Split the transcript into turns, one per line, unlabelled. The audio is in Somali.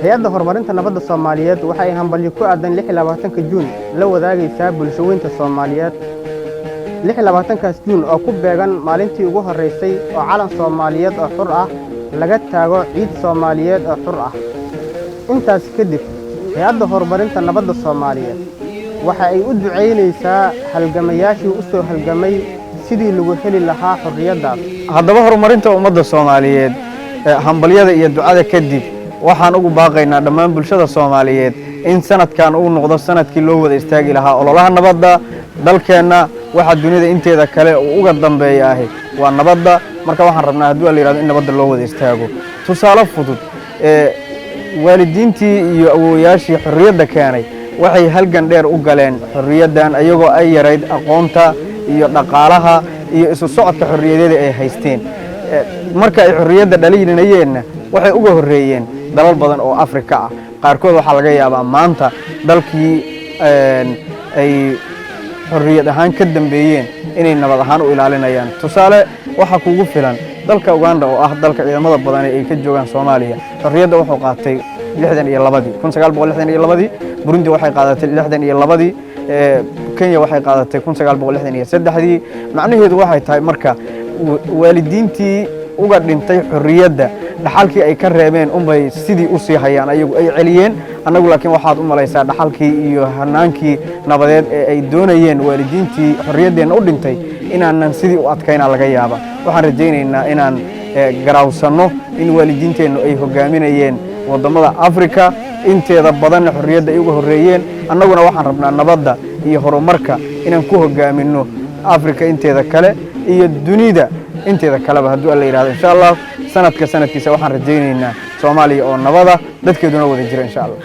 hay'adda horumarinta nabadda Soomaaliyeed waxay hambalyo ku aadan 26 Juun la wadaagaysaa bulshooyinka Soomaaliyeed 26 Juun oo ku beegan maalintii ugu horeysay oo calan Soomaaliyeed oo xur ah laga taago ciid Soomaaliyeed oo xur ah intaas kadib hay'adda horumarinta nabadda Soomaaliyeed waxa ay u duceynaysaa halgamayaashii u soo halgamay sidii lagu heli lahaa xorriyadda
haddaba horumarinta ummadda Soomaaliyeed hambalyada iyo ducada kadib waxaan ugu baaqaynaa dhammaan bulshada Soomaaliyeed in sanadkan uu noqdo sanadkii loo wada istaagi lahaa ololaha nabadda dalkeena waxa dunida inteeda kale uu uga dambeeyahay waa nabadda marka waxaan rabnaa haddii la yiraahdo in nabadda loo wada istaago tusaale fudud waalidiintii iyo awoowayaashii xorriyadda keenay waxay halgan dheer u galeen xorriyaddan ayagoo ay yarayd aqoonta iyo dhaqaalaha iyo isu socodka xorriyadeeda ay haysteen marka ay xorriyadda dhalinayeen waxay uga horeeyeen dalal badan oo Afrika ah qaarkood waxa laga yaabaa maanta dalkii ay xorriyad ahaan ka dambeeyeen inay nabad ahaan u ilaalinayaan tusaale waxa kugu filan dalka Uganda oo ah dalka ciidamada badan ay ka joogan Soomaaliya xorriyadda wuxuu qaatay 1962 Burundi waxay qaadatay 62 Kenya waxay qaadatay 1963 macnaheedu waxay tahay marka waalidiintii uga dhintay xorriyadda dhaxalkii ay ka reebeen umbay sidii u sii hayaan ayagu ay celiyeen anagu laakiin waxaad u malaysaa dhaxalkii iyo hanaankii nabadeed ee ay doonayeen waalidiintii xorriyaddeena u dhintay inaanan sidii u adkayna laga yaaba waxaan rajaynaynaa inaan garaawsano in waalidiinteennu ay hogaaminayeen wadamada Afrika inteeda badan xorriyadda ay uga horeeyeen annaguna waxaan rabnaa nabadda iyo horumarka inaan ku hogaamino Afrika inteeda kale iyo dunida inteeda kaleba haddii alla yiraahdo insha Allah sanadkiisa waxaan rajaynaynaa Soomaaliya oo nabada dadkeeduna wada jira insha Allah